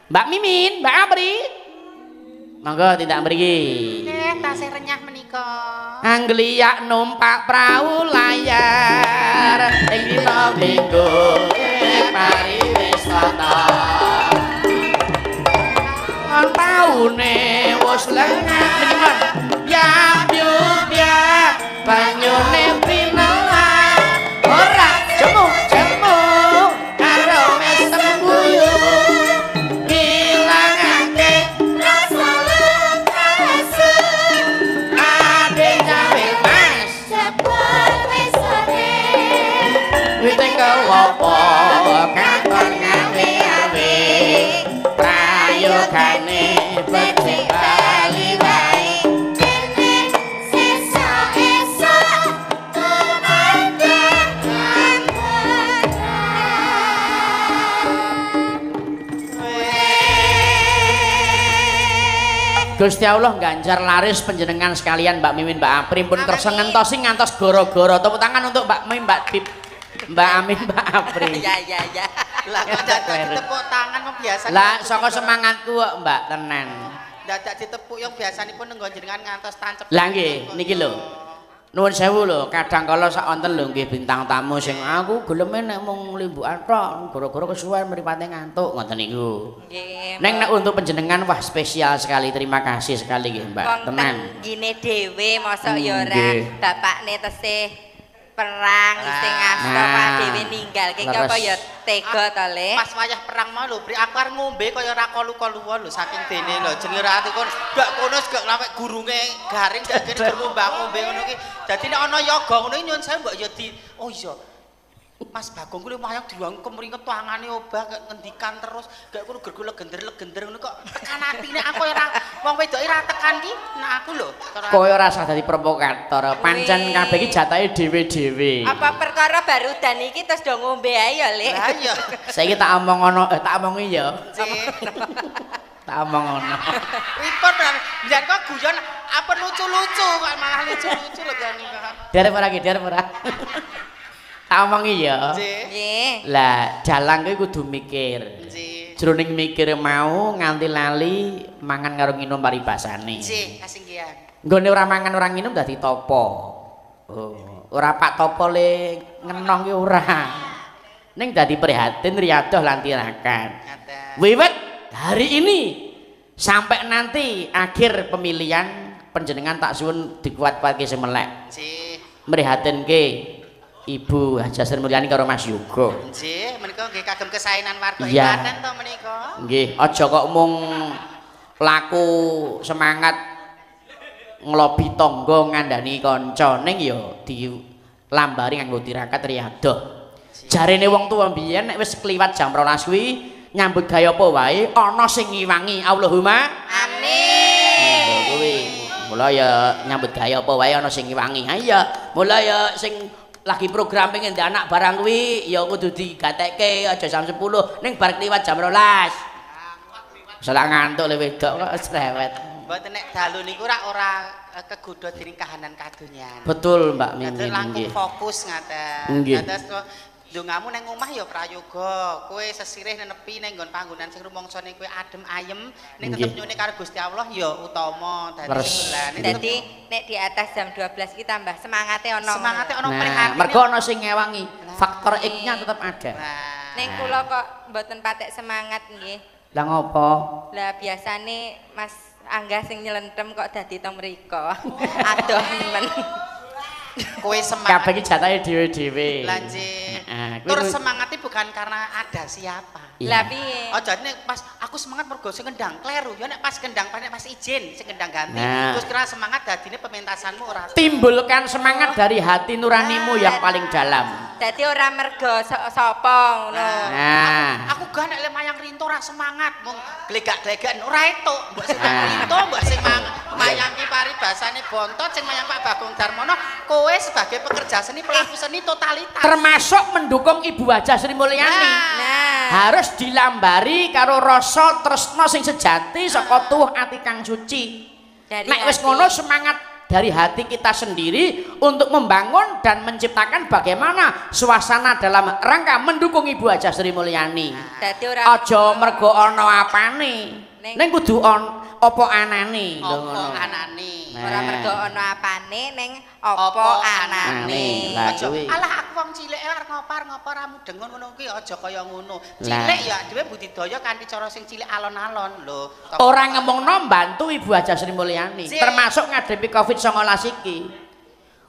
Mbak Mimin, Mbak Apri. Monggo tindak mriki. Nggih, tasih renyah menika. Anggeliak numpak prau layar ing dina minggu pariwisata. Taune wis lengah menyang ya ya banyune pinelan ora jemu karo mesem guyu ilangake rasa lesu ade jawe mas cepet wis sore wite kewopo kakon ngawe-awe prayogane becik bali wae dene sesuk-esuk kemandangan Gusti Allah ganjar laris panjenengan sekalian Mbak Mimin Mbak Apri pun kersa ngentosi ngantos goro-goro tepuk tangan untuk Mbak Mimin Mbak Bib Mbak Amin Mbak Apri Ya. Lah kok dadak ditepuk tangan kok biasa. Lah saka semangatku kok Mbak tenan. Dadak ditepuk yang biasanipun nenggo jenengan ngantos tancep. Lah nggih niki lho. Nuwun sewu lho, kadang kala sak wonten lho nggih bintang tamu sing aku geleme nek mung limbukan tok, gara-gara kesuwen mripate ngantuk ngoten niku. Nggih. Neng nek untuk panjenengan wah spesial sekali, terima kasih sekali nggih Mbak. Tenan. Gine dhewe mosok ya ora Nggih. bapakne tesih perang isih ngasto Nah. Pak dhewe ninggal ki apa ya tega to Le. Pas wayah perang mau lho, Bri, aku arep ngombe kaya ora kolu-koluan lho saking dene lho. Jenenge ra ati kon gak kono gak lawek gurunge garing gak kene ngombe ngono ki. Dadi nek ana yoga ngono iki nyun saya mbok ya di oh iya. Mas Bagong kuwi mayang diwang kemringet tangane obah gak ngendikan terus gak kudu gergo legender ngono kok tekan atine aku ora wong wedoke ra tekan ki nek aku lho. Kowe ora usah dadi provokator, pancen kabeh iki jatahe dhewe-dhewe. Apa perkara barudan iki terus do ngombe ae ya Le. Lah iya. Saiki tak omong ngono, tak omongi ya. Tak omong ngono. Ripot njan kok guyon apa lucu-lucu kok malah lucu-lucu lho kan. Derep ora ki, derep ora. Tak omongi ya. Nggih. Lah, dalang kuwi kudu mikir. Nggih. Jroning mikir mau nganti lali mangan karo nginum paribasane. Nggih, kasinggihan. Nggone ora mangan ora nginum dadi topo. Oh, ora pak topo le ngenong ki ora. Ning dadi prihatin riadoh lan tirakan. Ngaten. Wiwit hari ini sampai nanti akhir pemilihan panjenengan tak suwun dikuat-kuatke semelek. Nggih. Mrihatinke Ibu Haja Sri Mulyani karo Mas Yoga. Nggih, menika nggih kagem kesaenan warga Iya. Klaten to menika. Nggih, aja kok mung laku semangat nglobi tangga ngandani kanca ning ya dilambari nganggo tirakat riadoh. Jarene wong tuwa mbiyen nek wis kliwat jam 12 kuwi nyambut gawe apa wae ana sing ngiwangi. Allahumma Amin. kuwi. Mula ya nyambut gawe apa wae ana sing ngiwangi. Ha iya, mula ya sing lagi program pengen ndek anak barang kuwi ya kudu digatekke aja jam 10 ning bar kliwat jam 12. Selak ngantuk le wedok kok cerewet. Mboten nek dalu niku ora kegodha dening kahanan kadonyan. Betul Mbak Ngaten Mimin langkung nggih. fokus ngaten. Nggih. Ngaten ndongamu nang omah ya prayoga. Kowe sesirih nenepi nang nggon panggonan sing rumangsane kowe adem ayem, ning tetep Nggih. nyune karo Gusti Allah ya utama. Leres. Dadi nek di atas jam 12 ki tambah semangate ono. semangate ana Nah, prihatin. mergo ana sing ngewangi. Faktor X-nya tetap ada. Nah. Ning kula kok mboten patek semangat nggih. Lah ngopo? Lah biasane Mas Angga sing nyelentem kok dadi teng mriko. Adoh men. Kowe semangat. Kabeh iki jatahe dhewe-dhewe. Lah nggih. Heeh, Tur semangatnya bukan karena ada siapa. Lah piye? Oh jadi pas aku semangat mergo sing kendang kleru ya nek pas kendang pas izin sing kendang ganti. Nah. Terus kira semangat dadine pementasanmu ora. timbulkan semangat dari hati nuranimu yang paling dalam. Dadi ora mergo sapa ngono. Nah, Aku gak nek le mayang rinto ora semangat mung glegak-glegakan ora etuk. Mbok sing Nah. rinto mbok sing mayang ki paribasane bontot sing mayang Pak Bagong Darmono kowe sebagai pekerja seni pelaku seni totalitas. termasuk mendukung Ibu Haja Sri Mulyani. Nah, Harus dilambari karo rasa tresna sing sejati saka tuwuh ati kang suci. dari Nek wis hati. ngono semangat dari hati kita sendiri untuk membangun dan menciptakan bagaimana suasana dalam rangka mendukung Ibu Haja Sri Mulyani. Dadi ora Aja mergo ana apane. Ning kudu apa anane. Apa anane? Ora mergo ana apane ning apa anane. Aja alah aku wong cilik arep ngopar ra mudeng ngono kuwi aja kaya ngono. Cilik ya dhewe budidaya kanthi cara sing cilik alon-alon lho. Ora ngomongno mbantu Ibu Haja Sri Mulyani, termasuk ngadepi Covid-19 iki.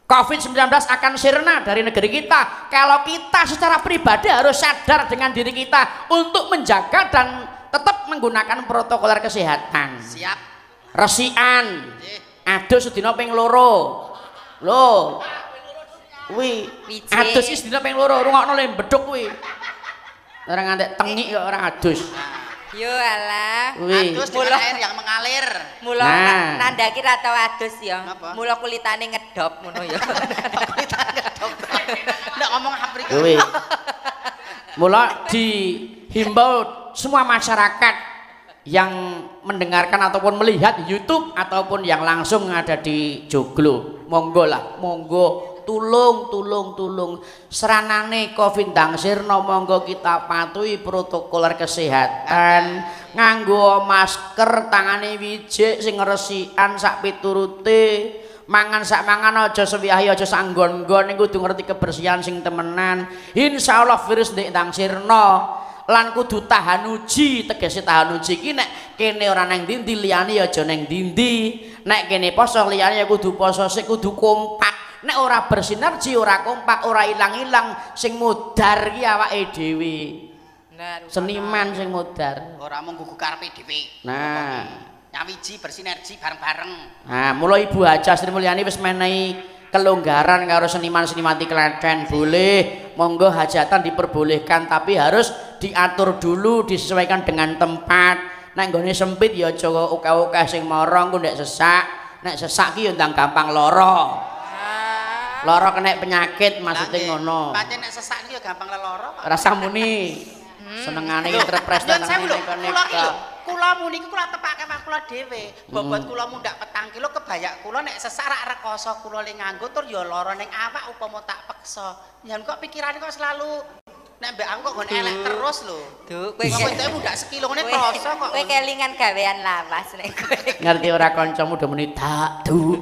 Covid-19 akan sirna dari negeri kita kalau kita secara pribadi harus sadar dengan diri kita untuk menjaga dan tetap menggunakan protokoler kesehatan. Siap. Resikan. Adus sedina ping 2. Lho. Kuwi adus iki sedina ping 2, rungokno le beduk kuwi. Ora ngantek tengik kok ora adus. Yo alah. Adus dengan air yang mengalir. Mula nandaki ra tau adus ya. Mula kulitane ngedop ngono ya. Kulitane ngedop. Nek ngomong Afrika. Kuwi. Mula dihimbau semua masyarakat yang mendengarkan ataupun melihat YouTube ataupun yang langsung ada di Joglo, monggo lah, monggo tulung seranane Covid ndang sirna, monggo kita patuhi protokoler kesehatan, nganggo masker, tangane wijik sing resikan sak piturute, mangan sak mangan aja sewiyahi, aja sak nggon-nggon, niku kudu ngerti kebersihan sing temenan. Insyaallah virus ndek ndang sirna lan kudu tahan uji. Tegese tahan uji iki nek kene ora nang ndi liyane ya aja nang ndi, nek kene poso liyane ya kudu poso, sik kudu kompak. Nek ora bersinergi, ora kompak, ora ilang-ilang, sing mudar iki awake dhewe. Seniman sing mudar ora mung gugu karepe dhewe. Nah, nyawiji bersinergi bareng-bareng. Nah, mulai Ibu Haja Sri Mulyani wis menehi kelonggaran karo seniman-seniman Klaten, boleh monggo hajatan diperbolehkan, tapi harus diatur dulu, disesuaikan dengan tempat. Nek nggone sempit ya aja akeh-akeh sing morong ku nek sesak. Nek sesak ki ya ndang gampang lara. Lara kena penyakit maksudnya ngono. Pancen nek sesak ki ya gampang lara kok. Rasa muni. Senengane interpres tangan kula muni kula tepake mas kula dhewe. Bobot kula mundak 4 kilo kebayak kula nek sesak rak rekoso kula le nganggo tur ya lara ning awak upama tak peksa. Yen kok pikirane kok selalu nek mbak aku kok nggon elek terus lho. Duh, kowe kok mundak sekilone kroso kok. Kowe kelingan gawean lawas nek kowe. Ngerti ora kancamu udah muni tak du.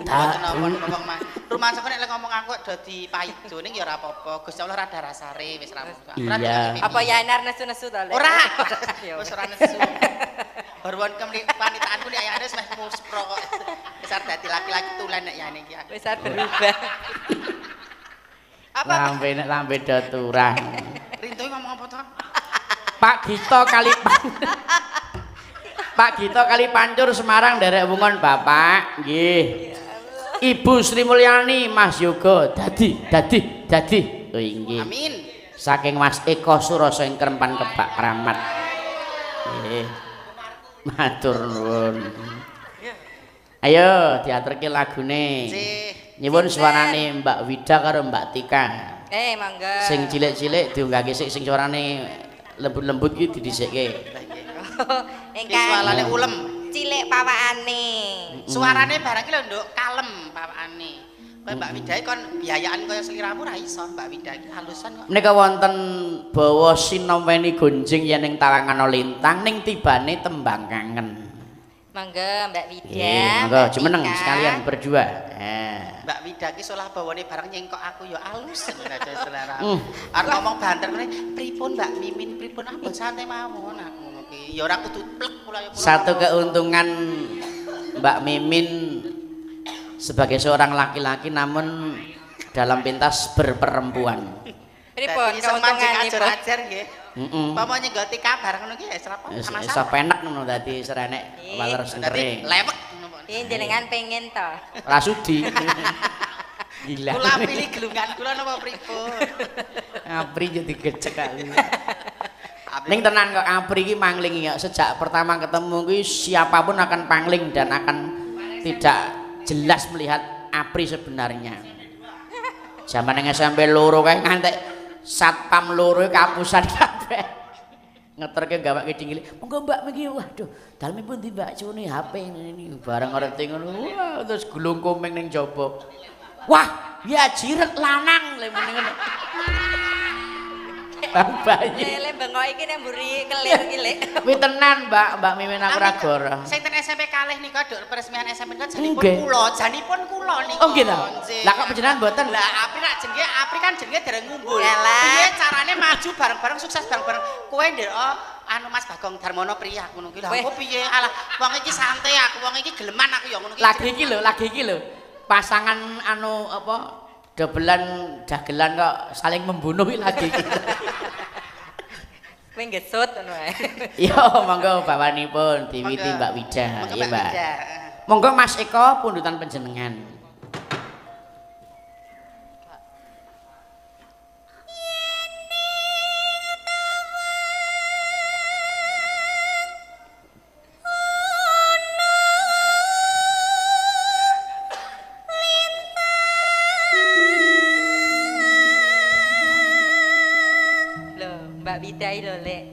Rumah sakit nek ngomong aku dadi paido ning ya ora apa-apa. Gusti Allah rada rasare wis ra. Iya. Apa ya enar nesu-nesu to, Lek? Ora. Wis ora nesu. Baruan kepanitaanku nek ayane wis meh muspro kok. Wis dadi laki-laki tulen nek yane iki aku. Wis berubah. Apa? Lambe do turang. Rinto ngomong apa to? Pak Gito Pak Gito Kalipancur Semarang derek wungon Bapak. Nggih. Ibu Sri Mulyani, Mas Yoga, dadi. Oh inggih. Amin. Saking Mas Eko Surasa ing Krempan Kebak Kramat. Nggih. Matur nuwun. Ayo diaturke lagune. Nyuwun suarane Mbak Wida karo Mbak Tika. Mangga. Sing cilik-cilik diunggahke sing suarane lembut-lembut iki didhisikke. Engkang suarane ulem. Cilik pawakane. Suarane barang iki lho nduk kalem pawakane. Kowe Mbak Widai kon biayaan kaya sliramu ra iso Mbak Widai iki halusan kok. Menika wonten bawa sinomweni gonjing yen ning Tawangan Lintang ning tibane tembang kangen. Mangga Mbak Wida. Monggo jumeneng sekalian berdua. Mbak Wida ki salah bawane barang nyengkok aku ya alus ngene selera. Arep ngomong banter kene pripun Mbak Mimin pripun apa santai mawon aku ngono ki. Ya ora kudu plek kula ya. Satu keuntungan Mbak Mimin sebagai seorang laki-laki namun dalam pintas berperempuan. Pripun keuntunganipun? Ajar nggih. Pamane nggo tika bareng ngono ki wis ora sama-sama. Iso penak ngono dadi serenek waler sentere. Lewek ngono kok. Jenengan pengen to. Ora sudi. Gila. Kula pilih gelungan kula napa pripun? Apri jadi gecek kali. Ning tenan kok Apri iki mangling ya. Sejak pertama ketemu kuwi siapapun akan pangling dan akan tidak jelas melihat Apri sebenarnya. Zaman yang SMP loro kae ngantek satpam loro kapusan kabeh. ngeterke gawake dingile. Monggo Mbak mriki. Waduh, dalem pun ndi Mbak Cune HP ini bareng ngerti ngono. Wah, terus gulung komeng ning jaba. Wah, ya jiret lanang le muni ngono. Bang bayi. Lele bengok iki nek mburi kelir iki lek. Kuwi tenan, Mbak Mimin aku ra goro. Sing ten SMP kalih nika nduk peresmian SMP kan janipun kula niku. Oh nggih ta. Lah kok panjenengan mboten? Lah Apri kan jenenge dereng ngumpul. Yalah. Piye carane maju bareng-bareng sukses bareng-bareng. Kowe ndek anu Mas Bagong Darmono Priya ngono ki. Lah kok piye? Alah wong iki santai aku, wong iki geleman aku ya ngono ki. Lagi iki lho. Pasangan anu apa? Dobelan dagelan kok saling membunuh lagi iki. Kowe ngesut ngono ae. Yo, monggo bawanipun diwiti Mbak Wida. Iya, Mbak. Wida. Monggo Mas Eko pundutan panjenengan. Mbak Widai lho lek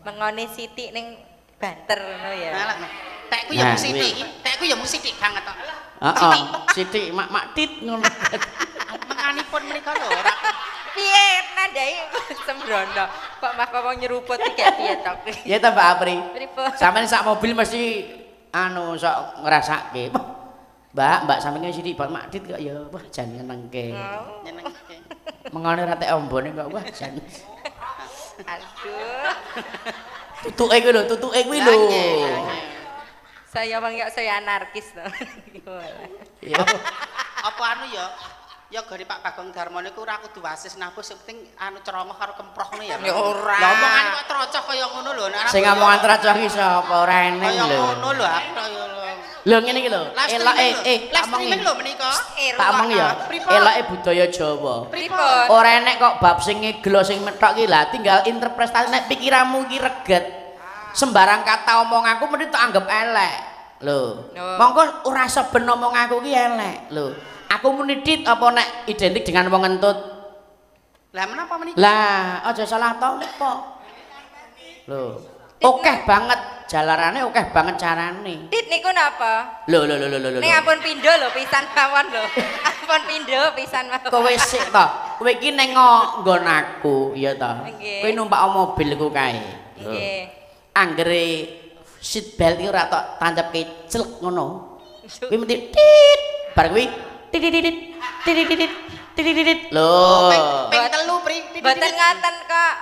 mengone Siti ning Banter ngono ya. Alah, tekku ya mung sithik, tekku ya mung sithik banget kok. Heeh, sithik mak tit ngono. Menganipun menika lho ora Piye nandai sembrono. Kok mah wong nyeruput iki gak piye tok. Ya ta Mbak Apri. Pripun? Sampeyan sak mobil mesti anu sok ngrasake. Mbak sampeyan sithik Pak Mak Tit kok ya wah jan nyenengke. nyenengke. Mengone ra tek ombone kok wah jan. Aduh. Tutuke kuwi lho. Saya bang ya saya anarkis to. Ya. Apa anu ya gari Pak Bagong Darmono niku ora kudu wasis napa sing penting anu ceromoh karo kemproh ngono ya. Ya ora. Lah omongane kok trocoh kaya ngono lho. Sing ngomongan tracoh iki sapa ora eneng Kaya lho. ngono lho aku ya lho. Lho ngene iki lho. Elake live streaming lho menika. Tak omong ya. Elake budaya Jawa. Pripun? Ora enek kok bab sing ngeglo sing metok ki lah tinggal interpretasi nek pikiranmu ki reget. Sembarang kata omong aku mesti tak anggap elek. Lho. Monggo ora seben omong aku ki elek. Lho. Aku muni dit apa nek identik dengan wong ngentut? Lah menapa menika? Lah, aja salah tompo. Lho. Okeh banget jalarane, okeh banget carane. Dit niku napa? Lho. Ning ampun pindho lho pisan mawon lho. Ampun pindho pisan mawon. Kowe sik to. Kowe iki ning nggon aku, iya to. Kowe numpak mobil ku kae. Nggih. Anggere seat belt iki ora tok tancepke celek ngono. Kuwi mesti tit. Bar kuwi tit. Lho. Ping 3 Pri. Mboten ngaten kok.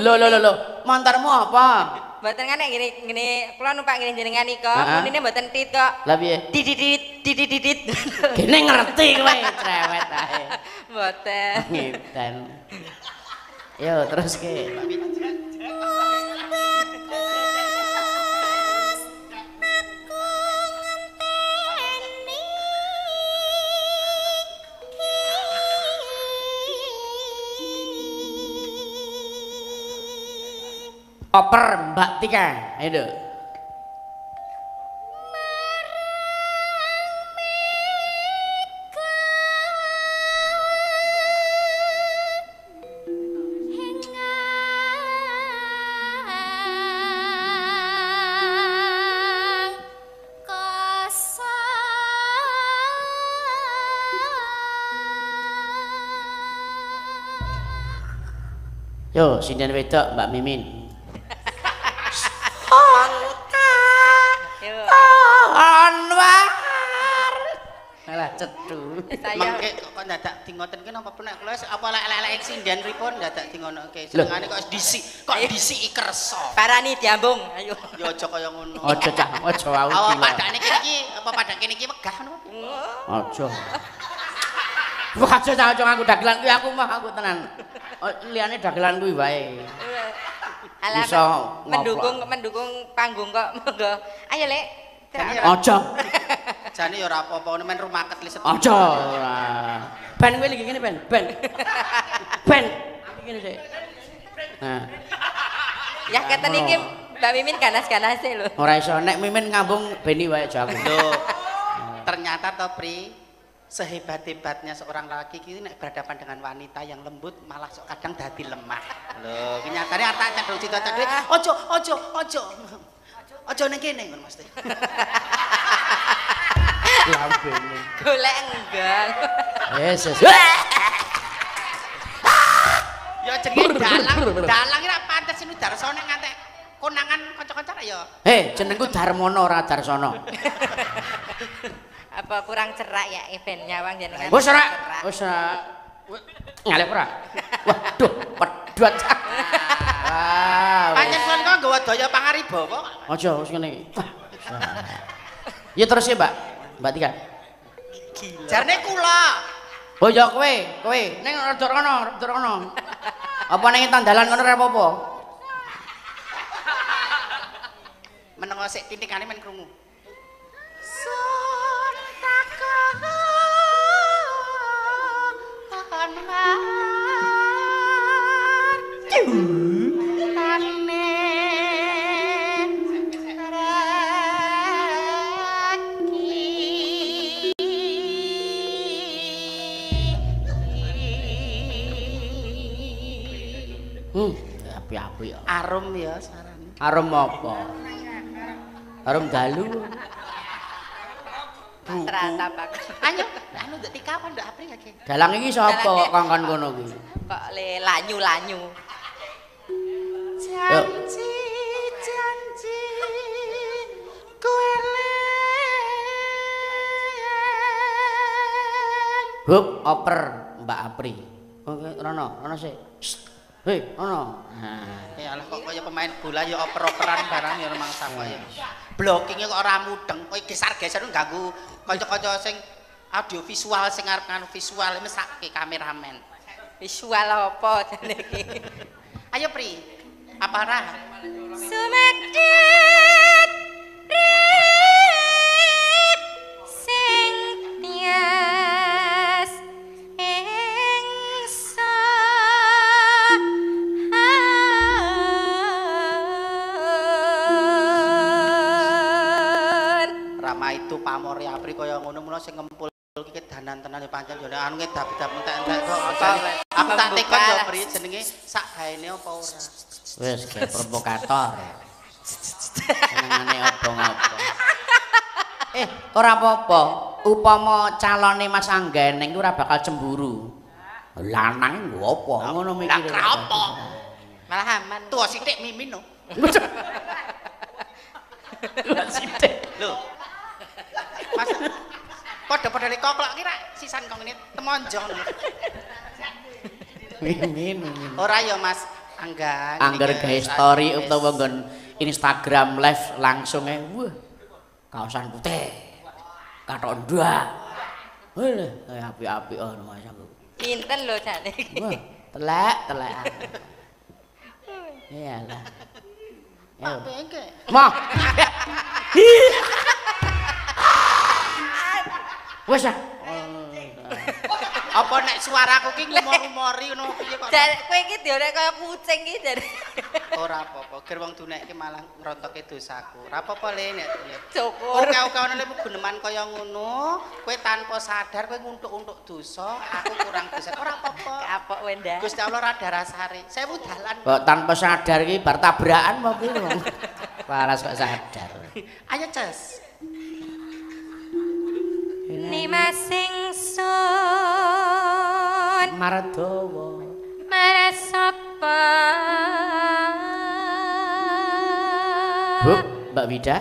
Lho. Montormu apa? Mboten kan ngene kula numpak ngene jenengan nika, munine mboten tit kok. Lah piye? Didit. Kene ngerti kowe cerewet ae. Mboten. Ngedan. Yo terus ke. Oper Mbak Tika, ayo. Yo, sindian wedok Mbak Mimin. Anwar. Alah cedhu. Mangke kok dadak di ngoten ki napa penek kula apa lek-lek sindian pripun dadak di ngonoke. Senengane kok disiki kersa. Parani diambung, ayo. Ya aja kaya ngono. Aja cah, aja aku. Apa padane kene iki, apa padane kene iki megah ngono. Aja. Wah, aja nganggo dagelan kuwi aku mah aku tenan. Liyane dagelan kuwi wae. Alah mendukung panggung kok monggo. Ayo Lek. Aja. Jane ya ora apa-apa men rumaket liset. Aja ora. Ben kowe iki ngene Ben. Ben. Iki ngene sik. Nah. Ya keten iki Mbak Mimin ganas-ganase lho. Ora iso nek Mimin ngambung beni wae aja aku. Lho. Ternyata to Pri sehebat-hebatnya seorang laki iki nek berhadapan dengan wanita yang lembut malah kadang dadi lemah. Lho, iki nyatane arep cedhok cita-cita ojo ning kene ngono Mas. Lambene. Golek enggal. Yes. Ya jenenge dalang iki ra pantes ini Darsana ngantek konangan kanca-kanca ya. Jenengku Darmono ora Darsana. Apa kurang cerak ya ben nyawang jenengan. Wis ora. Ngalih ora? Waduh, pedhot. Pancen kula kok nggawa daya pangariba kok. Aja wis ngene. Ya terus ya, Mbak. Mbak Tika. Jarne kula. Oh ya kowe ning rada rono. Apa ning tandalan ngono ora apa-apa? Menengo sik titikane men krungu. Api-api ya. Arum ya sarane. Arum apa? Arum dalu. Terata Pak. Ayo, anu ndek Tika apa ndek Apri iki? Dalang iki sapa kok kongkon kono iki? Kok le lanyu-lanyu. Janji kowe Hup oper Mbak Apri. Oke, rono sik. Hei, rono. Nah. Ya Allah kok kaya pemain bola ya oper-operan barang ya memang sapa ya. Blocking-e kok ora mudeng, kowe geser-geser ganggu kanca-kanca sing audio visual sing arep nganu visual mesake kameramen. Visual apa jane iki? Ayo Pri. Apa ora? Sumedit rip sing tias Rama itu pamore Apri kaya ngono mula sing ngempul iki danan tenan ya pancen yo anu ngedap-edap entek-entek kok. Aku tak tekon yo Pri jenenge sak gaene apa ora. Wis kayak provokator. Senengane obong-obong. Ora apa-apa. Upama calone Mas Anggeneng ku ora bakal cemburu. Lanang nggo apa ngono mikire. Lah apa? malah aman. Tua sithik mimin no. Sithik. Lho. Mas padha-padha lek koklok ki rak sisan kok ngene temonjong. Mimin. Ora ya Mas Angga. Angger gawe story utawa nggon Instagram live langsung wah. Kaosan putih. Kathok ndak. Wah, apik-apik ono Mas aku. Pinten lho jane iki. Wah, telek. Iyalah. Pak bengke. Mah. Wes ah. Apa nek suaraku ki ngumori ngono piye kok? Jare kowe iki diorek kaya kucing iki jare. Ora apa-apa, ger wong dunekke malah ngrontokke dosaku. Ora apa-apa le nek. Syukur. Oke-oke lek guneman kaya ngono, kowe tanpa sadar kowe nguntuk-untuk dosa, aku kurang dosa. Ora apa-apa. Kapok kowe ndak. Gusti Allah ra darasare. 1000 dalan. Kok tanpa sadar iki bar tabrakan apa piye wong. Paras kok sadar. Ayo Ces. Nimasing sun Maradawa. marasapa. Hup, Mbak Wida.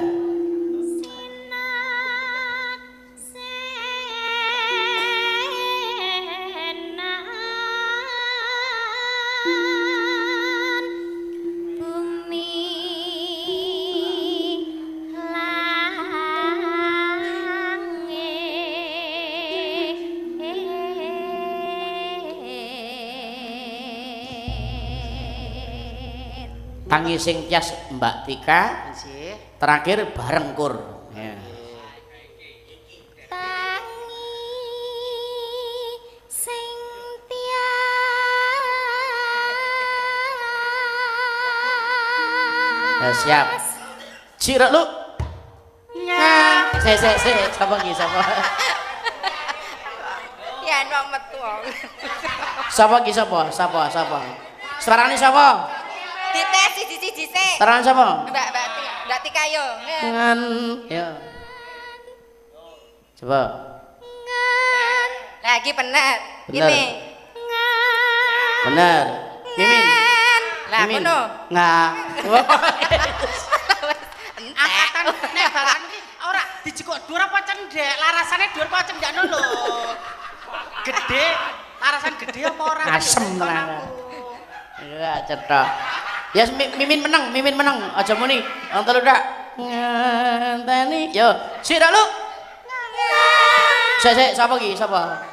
Tangising tias Mbak Tika. Nggih. Terakhir bareng kur. Ya. Siap. Cirek lu. Ya. Sik, sapa iki sapa? Yen wong metu. Sapa iki sapa? Sapa? Suarane sapa? Dites siji-siji sik. Suarane sapa? Mbak Tika yo. Ngan. Ya. Coba. Ngan. Lah iki bener. Bener. Ini. Bener. Mimin. Lah ngono. Nggak. Angkatan Nek baran iki ora dijikok dhuwur apa cendhek, larasane dhuwur apa cendhek lho. Gede, larasan gede apa ora? Asem tenan. Ya cetok. Ya Mimin menang. Aja muni. Wong telu dak. Ngenteni. Yo, sik dak lu. Sik, sapa iki? Sapa?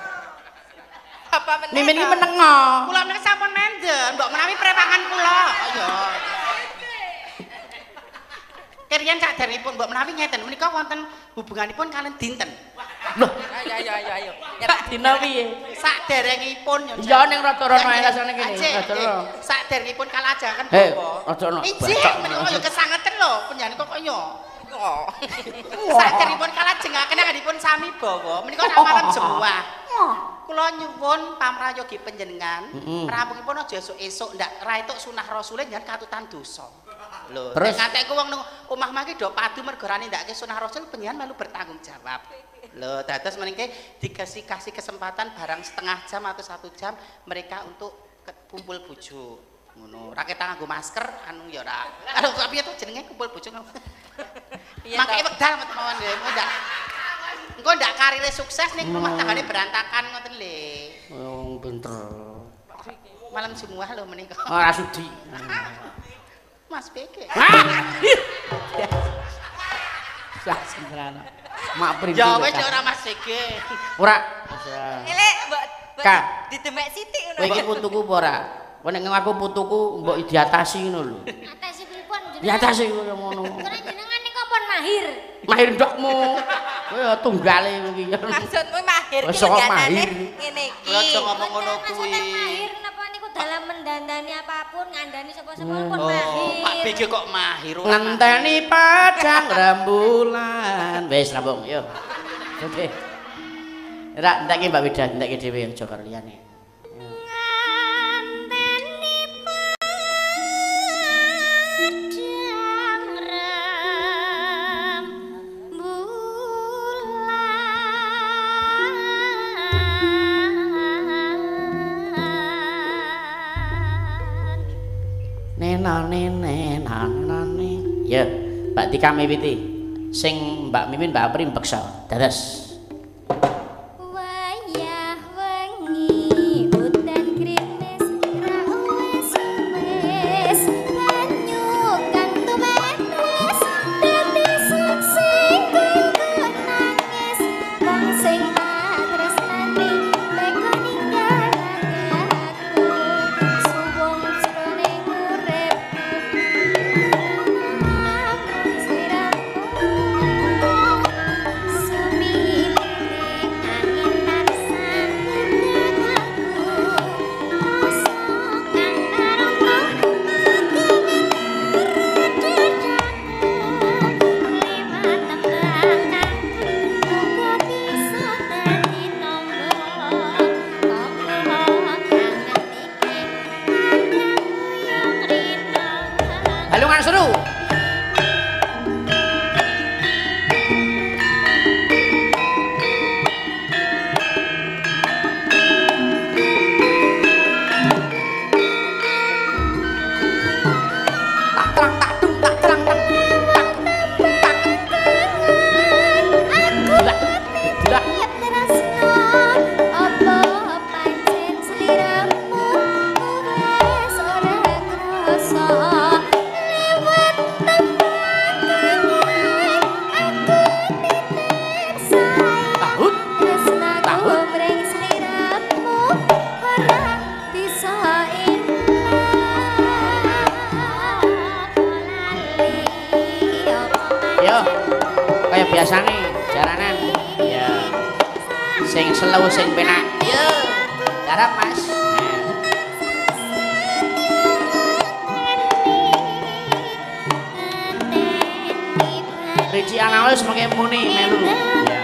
Apa meneh? Mimin iki meneng kok. Kula menika sampun menden, mbok menawi prewangan kula. Ayo. Kerian saderengipun mbok menawi ngeten menika wonten hubunganipun kalian dinten. Loh, Ayo. dina piye? Saderengipun Ya ning rata-rata ae rasane kene. Rata-rata. Saderengipun kalajengaken Hei, Bapak. aja ono. Ijih, menika yo kesangeten lho panjenengan kok yo. Saderengipun kalajengaken anggenipun sami bawa. Menika ramalan Jawa. Kula nyuwun pamrayogi panjenengan, rampungipun aja esuk-esuk ndak ra entuk sunah Rasulé njenengan katutan dosa. Lho, nek ngantekku wong nang omah mangke do padu mergo rane ndake sunah Rasul panjenengan melu bertanggung jawab. Lho, dados meniki dikasih kesempatan barang setengah jam atau 1 jam mereka untuk kumpul bojo. Ngono. Ra ketak nganggo masker anu ya ora. Aduh, piye to jenenge kumpul bojo. Mangke wekdal mawon nggih, engko ndak karire sukses ning rumah tanggane berantakan ngoten lho. Wong pinter. Malam Jumat lho menika. Ora sudi. Mas Beke. Sak sembrana. Mak printi. Ya wis ora Mas Beke. Ora. Elek mbok Kak. didemek sithik ngono. Kowe iki putuku apa ora? Kowe nek ngaku putuku mbok diatasi ngono lho. Atasi pripun jenengan? Diatasi koyo ngono. Karena jenengan niku pun mahir. Mahir ndokmu. Kowe ya tunggale iki. Maksudmu mahir Wes ki kok lenganane mahir. ngene iki. Ora aja ngomong ngono Maksudnya kuwi. mahir napa niku dalam mendandani apapun, ngandani sapa-sapa pun Oh, mahir. Pak Beke kok mahir ora. Ngenteni padang rembulan. Wis rampung, yo. Oke. Ora entek Mbak Wida, entek dhewe aja karo liyane. Nenane. Ya, Mbak Tika miwiti. Sing Mbak Mimin Mbak Apri mbeksa. Dados. Wayah wengi udan krimis ra wis banyu kang tumetes dadi saksi kanggo nangis wong sing tak tresnani teka ninggalake aku suwung jroning uripku namung sliramu sumilire angin lan sangit aku rasa kang arep Halungan seru. Yo, kaya biasane jaranan. Ya. Sing slow sing penak. Yo. Darap Mas. Riji anawis mengke muni melu. Ya.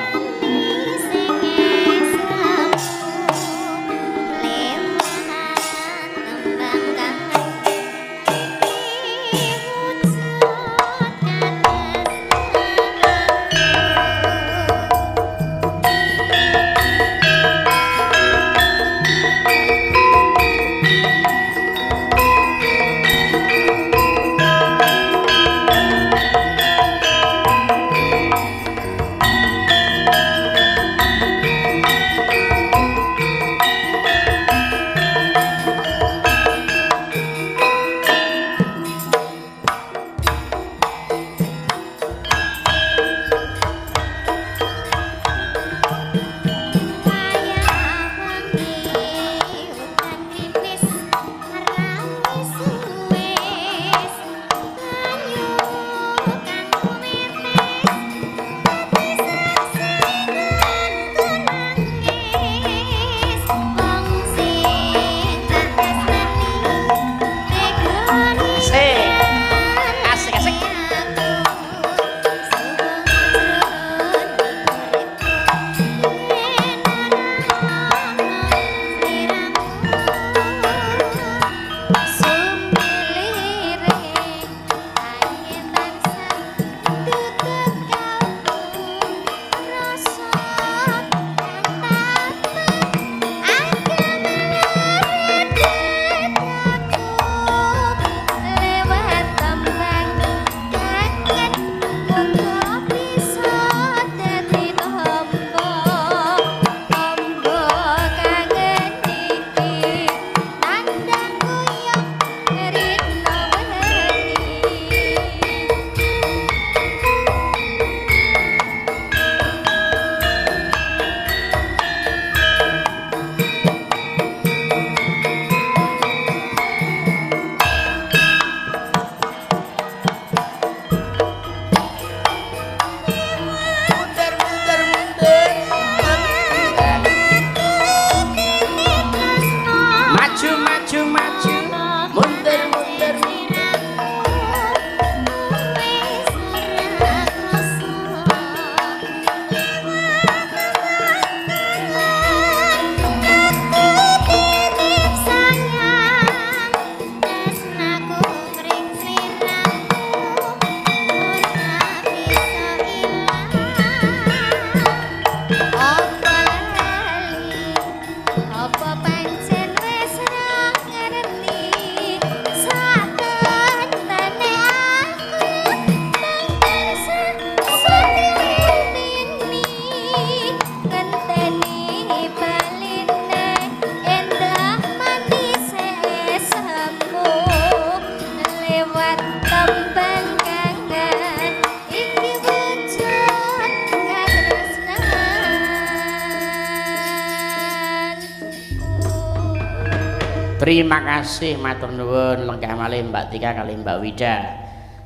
Terima kasih matur nuwun lenggah malih Mbak Tika kali Mbak Wida.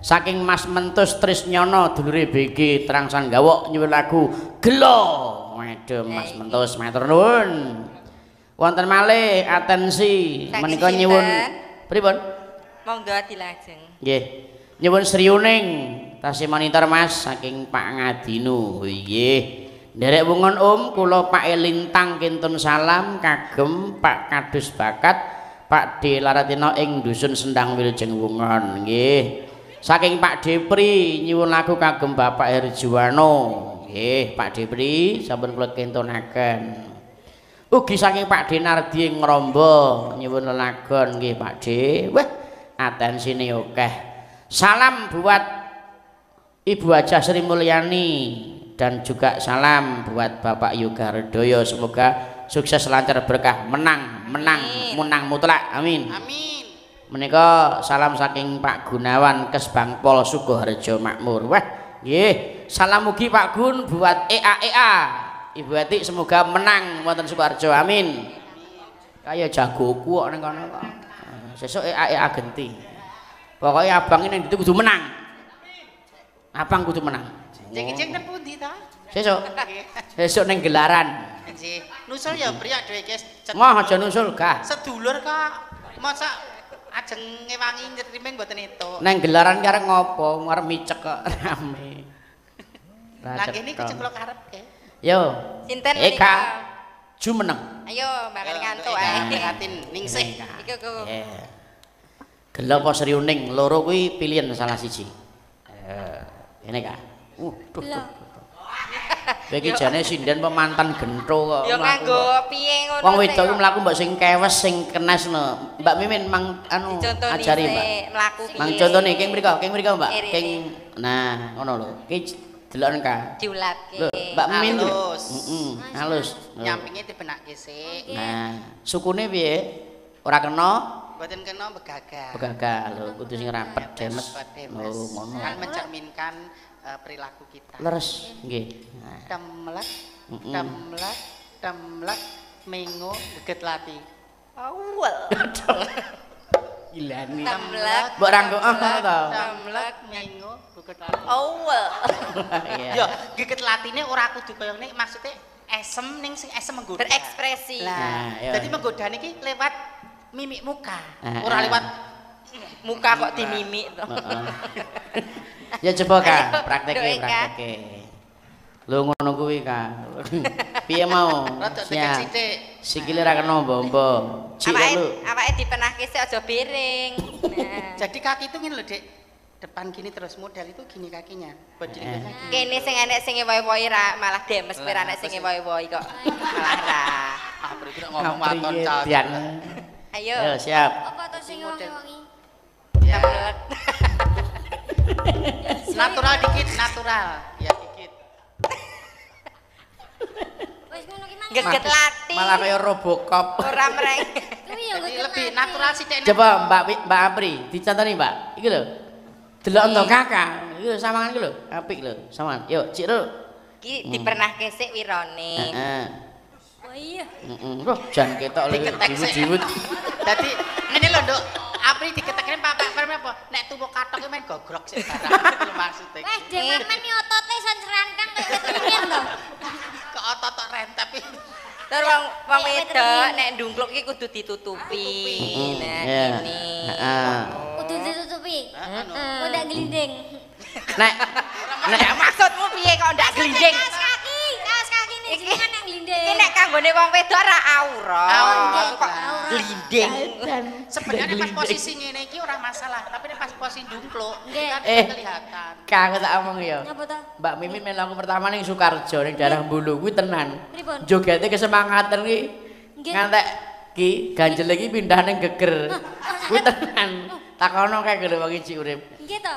Saking Mas Mentus Trisnyono dulure BG Trangsan Gawok nyuwun lagu Gelo. Waduh Mas Mentus matur nuwun. Wonten malih atensi menika nyuwun pripun? Monggo dilajeng. Nggih. Nyuwun sriuning tasih monitor Mas saking Pak Ngadinu. Nggih. Nderek wungon kula Pak Elintang kintun salam kagem Pak Kadus Bakat Pak D Laratina ing dusun Sendang Wilujeng Wungon. Nggih. Saking Pak Depri nyuwun lagu kagem Bapak Herjuwana. Nggih, Pak Depri sampun kula kintunaken. Ugi saking Pak Denardi Ngrombo nyuwun lelagon nggih Pak D. Wah, atensine akeh. Salam buat Ibu Haja Sri Mulyani dan juga salam buat Bapak Yoga Redoyo. Semoga sukses lancar berkah menang mutlak. Amin. Amin. Menika salam saking Pak Gunawan Kesbangpol Sukoharjo Makmur. Wah, nggih. Salam mugi Pak Gun buat EA. Ibu Ati semoga menang wonten Sukoharjo. Amin. Kaya jagoku kok ning kono kok. Sesuk EA genti. Pokoke abang ini itu kudu menang. Abang kudu menang. Cek nang pundi ta? Sesuk ning gelaran. Nggih. Nusul ya priyak dhewe guys. Moh aja nusul gah. Sedulur kok. Masa ajeng ngewangi nyriming mboten entuk. Nang gelaran karep ngopo? Arep micek kok rame. Lah kene iki ceklok arep ke. Yo. Sinten Eka. Jumeneng. Ayo bakal ngantuk ae. Atin ningsih. Iku ku. Gelo apa sriuning loro kuwi pilihan salah siji. Ngene Kak. Duh. Iki jane sinden pemantan gentho kok. Ya nganggo piye ngono. Wong wedok ku mlaku mbok sing kewes sing kenes no. Mbak Mimin mang anu ajari Mbak. Mlaku piye. Mang contone king mriko Mbak. King. Nah, ngono lho. Ki deloken Kak. Diulatke. Mbak Mimin. Halus. Halus. Nyampinge dibenakke sik. Nah, sukune piye? Ora kena? Mboten kena begagal. Begagal lho, kudu sing rapet demes. Oh, ngono. Kan mencerminkan perilaku kita. Leres nggih. Temlek mengo geget lati. Awel. Gilani. Temlek. Mbok ranggo apa to? Temlek mengo geget lati. Awel. Ya, geget latine ora kudu kaya ngene, maksude esem ning sing esem menggoda. Berekspresi. Lah, ya. dadi menggodane iki lewat mimik muka, ora lewat muka kok dimimik to. Ya coba Kak, prakteke. Lho ngono kuwi Kak. Piye mau? Rada deket sithik. Sikile ra kena bombo. Cik lho. Awake dipenahke sik aja piring. Nah. Jadi kaki itu ngene lho, Dik. Depan gini terus model itu gini kakinya. Bodinya gini. Kene sing enek sing ewohi-ewohi ra malah demes kowe ra enek sing ewohi-ewohi kok. Malah ra. Ah, berarti ngomong waton cah. Ayo. Ayo siap. Apa to sing wangi-wangi? Ya. Natural dikit, natural. Ya dikit. Wis ngono ki mang. Geget lati. Malah kaya Robocop. Ora mreng. Kuwi ya Jadi lebih natural sithik. Coba Mbak Apri, dicontoni Mbak. Iki lho. Delok ento Kakak. Iki lho samangan iki lho, apik lho. Samangan. Yuk, Cik Ru. Iki dipernahke sik wirone. Heeh. Oh iya. Loh, jan ketok lho diwut-diwut. Dadi ngene lho, Nduk. Apri diketekne Pak Perme apa? Nek tuwa katoke main gogrok sik barang. Iku maksude. Wes demen ni otote san serangkang kaya ketinggian to. Kok otot rentep iki. Terus wong wedok nek ndungkluk iki kudu ditutupi. Nah, ini. Heeh. Kudu ditutupi. Kok ndak glinding. Nek Maksudmu piye kok ndak glinding? Kaos kaki nih jenengan yang glinding. Iki nek kanggone wong wedok ora aurat. Aurat. Kok glinding. Sebenarnya pas posisi ngene iki ora masalah, tapi nek pas posisi ndungkluk kan kelihatan. Kak aku tak omong ya. Apa to? Mbak Mimin melu pertama ning Sukarjo ning daerah Bulu kuwi tenan. Pripun? Jogete kesemangatan ki. Nggih. Ngantek ki ganjel iki pindah ning geger. Kuwi tenan. Takono kae lho wong iki urip. Nggih to.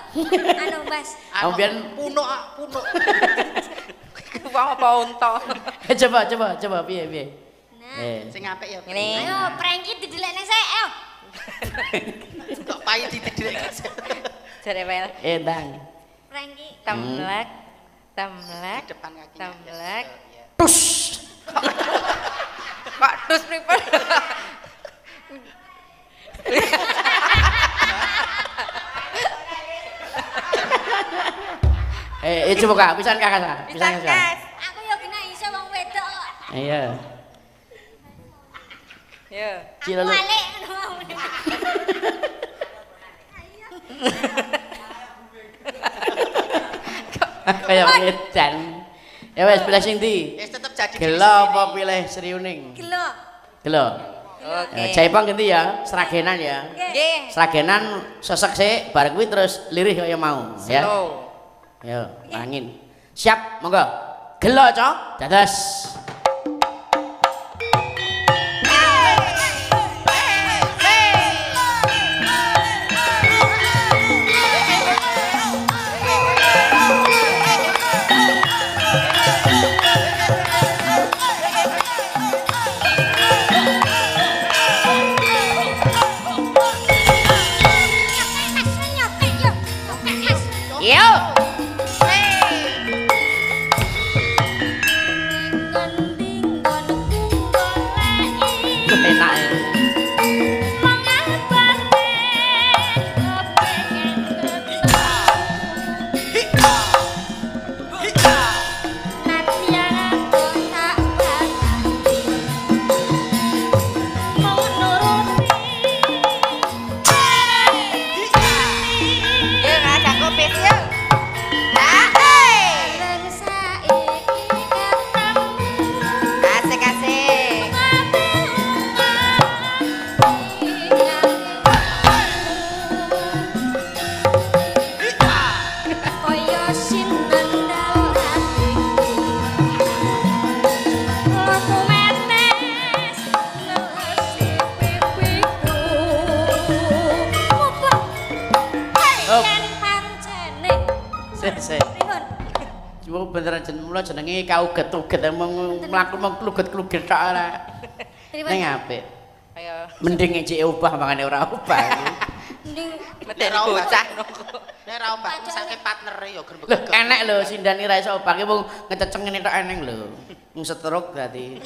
Anu Mas. Ambian punuk. Wong apa unta? Coba piye. Nah. Sing apik ya. Ngene. Ayo prengki didelekne sik, ayo. Kok payu ditidik. Jare wel. Endang. Prengki. Temlek. Di depan kakinya. Temlek. Tus. Kok dus pripun? Coba Kak, pisan Kak. Pisan Kas. Aku yo kena iso wong wedok kok. Iya. Yo. Cila Aku lu. alik ngono. Kayak edan. Ya wes pilih sing ndi? Wis tetep jadi Gelo apa pilih Sriuning? Gelo. Gelo. Oke. Jaipong ganti ya, seragenan ya. Nggih. Seragenan sesek sik, bareng kuwi terus lirih kaya mau, ya. Slow. Yo, angin. Siap, monggo. Gelo, Cok. Dados. Yo. Enak ya. Yo ngajak kopi yo. Nah, asik-asik. Sik. Cuma beneran mula jenenge kauget-uget emang mlaku mung kluget-kluget tok ora. Ning apik. Ayo. Mending ngecek ubah mangane ora ubah. Medeni bocah nunggu. nek ra obah misake partnere ya Loh, gerbek. enek lho sindani ra iso obah ki mung ngececeng ngene tok eneng lho. Mung stroke berarti.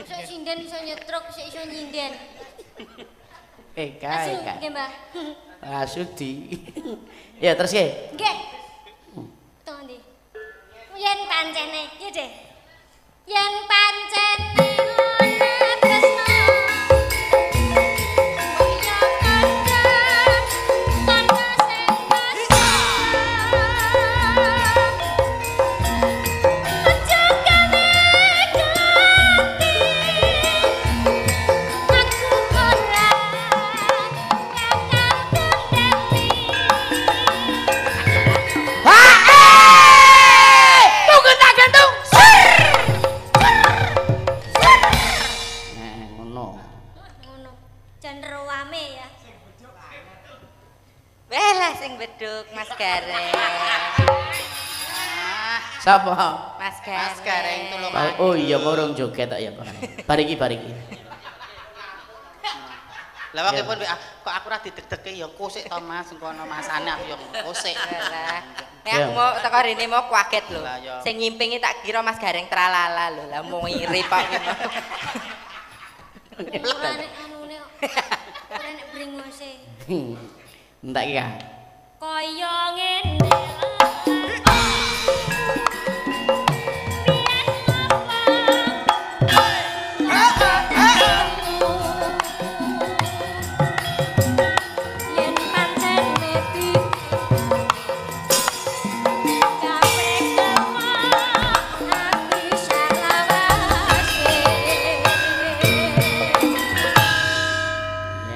Sik sinden iso nyetruk, sik iso nyinden. Kae. Nggih, Mbah. Sudi. Ya terus ke? Nggih. Tong ndi? Yen pancene, nggih, Dek. Yen pancene ana tresno. Ya kandhang, tanda sing mesra. Aja gawe ganti. Aku ora bakal gendeni. Tunggu tak gantung. Ngono. Ngono. Jan rame ya. Welah sing beduk Mas Gareng. Sapa? Mas Mas Gareng tulung. Oh iya murung joget tak ya, Pak. Bariki. Lah wae pun kok aku ora dideg-dege ya kusik to Mas, engko ana masane aku ya kusik. Welah. Nek aku mau teko rene mau kaget lho. Lah, ya. Sing ngimpingi tak kira Mas Gareng tralala lho. Lah mau ngiri Pak. Ora nek anune kok. Ora nek bringose. Entak iki kan. Kaya ngene. Yen pancene iki kabeh kemah ati salawase.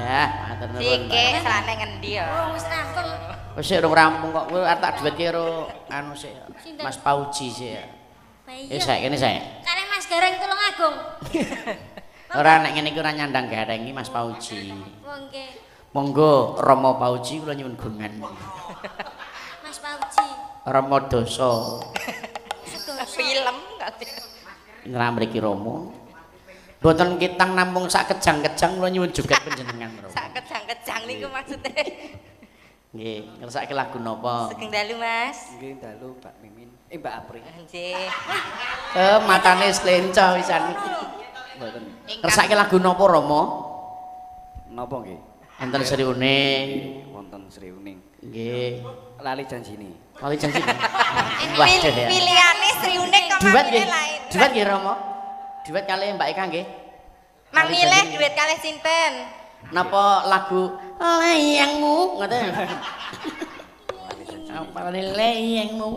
Ya, matur nuwun. Sike selane ngendi ya? Oh, wis rampung. Wis sik urung rampung kok kowe arep tak duet ki karo anu sik. Sinten? Mas Pauji sik. Bayi. Ya saiki kene sae. Karek Mas Gareng Tulungagung. Ora nek ngene iki ora nyandang gareng iki Mas Pauji. Wong nggih, Monggo Rama Pauji kula nyuwun gungan. Mas Pauji. Rama Dasa Sedoso. Film kali. ngra mriki Rama. Mboten kitang namung sak kejang-kejang kula nyuwun joget panjenengan Rama. Sak kejang-kejang niku maksudnya. Nggih, ngersake lagu napa? Sugeng dalu Mas. Nggih dalu Mbak Mimin. Mbak Apri. Nggih. Matane slenca pisan. Mboten. Ngersake lagu napa Rama? Napa nggih? Enten Sriuning. Wonten Sriuning. Nggih. Lali janjine. Lali janji. Waduh ya. Pilihane Sriunik kok Duet nggih. mamine lain. Duet nggih Rama. Duet kalih Mbak Eka nggih. Mang Lali milih janji. duit kalih sinten? Napa lagu layangmu ngoten. Apa layangmu?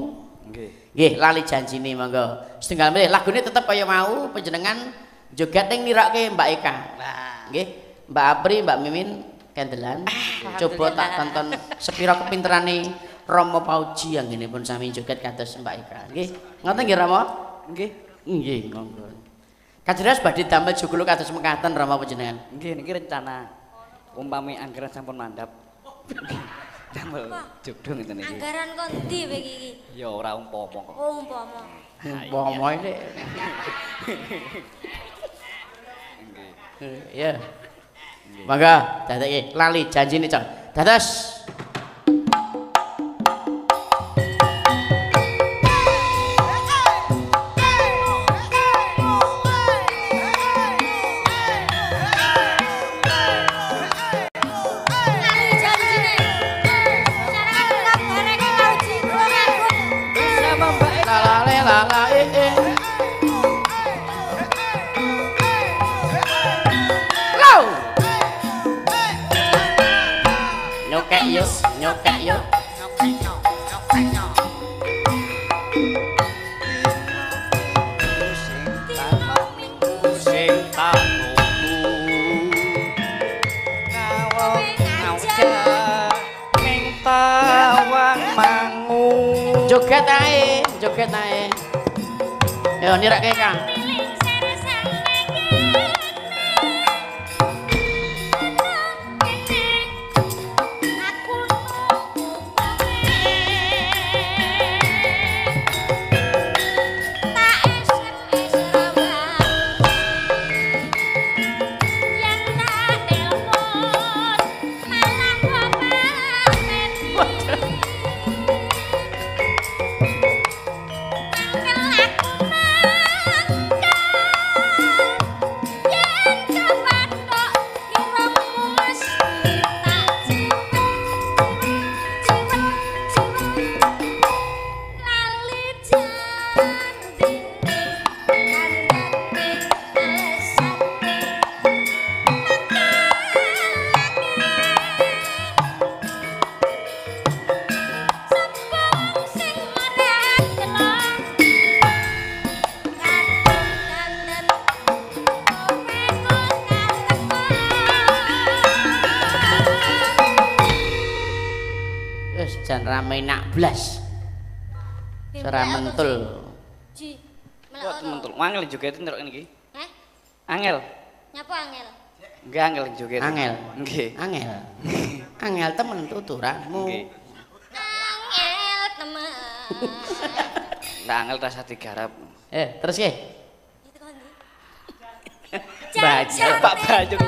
Nggih. Nggih, lali janjine monggo. Setunggal meneh lagune tetep kaya mau panjenengan joget ning nirake Mbak Eka. Nah, Nggih, Mbak Apri, Mbak Mimin kendelan. Coba tak tonton sepira kepinterane Rama Pauji anggenipun sami joget kados Mbak Eka. Nggih. Ngoten nggih Rama? Nggih. Nggih, monggo. Kajelas badhe damel joglo kados mekaten Rama panjenengan. Nggih niki rencana umpami anggaran sampun mandhap. Damel jogdo ngeten iki. Anggaran kondi kowe iki? Ya ora umpama kok. Oh, umpama. Umpama iki. Nggih. Ya. Mangga dadeke lali janjine, Cok. Dados Lali janjine. Masyarakat tetap bareng Pauji Tulungagung. Sama Mbak Eka. lalale lala Low. Nyokek yuk, nyokek yuk. Sing tak joget ae, joget ae. Yo nirake Kang. Jan rame nak blas. Sera mentul. Ji, Kok melok mentul. Angel joget ndelok niki. Heh? Angel. Nyapa angel? Nggih angel joget. Angel. Nggih. Angel. Angel temen tuturanmu. Nggih. Angel temen. Ndak angel rasa digarap. Terus nggih. Itu kan. Baju Pak Bayu.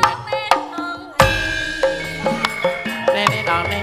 Nene none.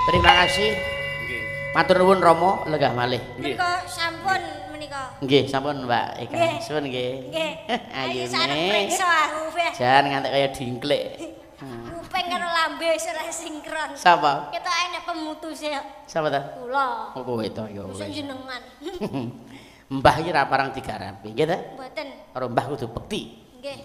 Terima kasih. Nggih. Matur nuwun Rama, lenggah malih. Nggih. Menika sampun menika. Nggih, sampun Mbak Eka. Nggih. Suwun nggih. Nggih. Ayo sareng Ayune. priksa aku weh. Jan ngantek kaya dingklik. Kuping karo lambe wis ora sinkron. Sapa? Ketokane nek pemutuse Sapa ta? kula. Oh kowe to ya Sing wis. jenengan. Mbah iki ra parang digarapi, nggih ta? Mboten. Karo mbah kudu bekti. Nggih.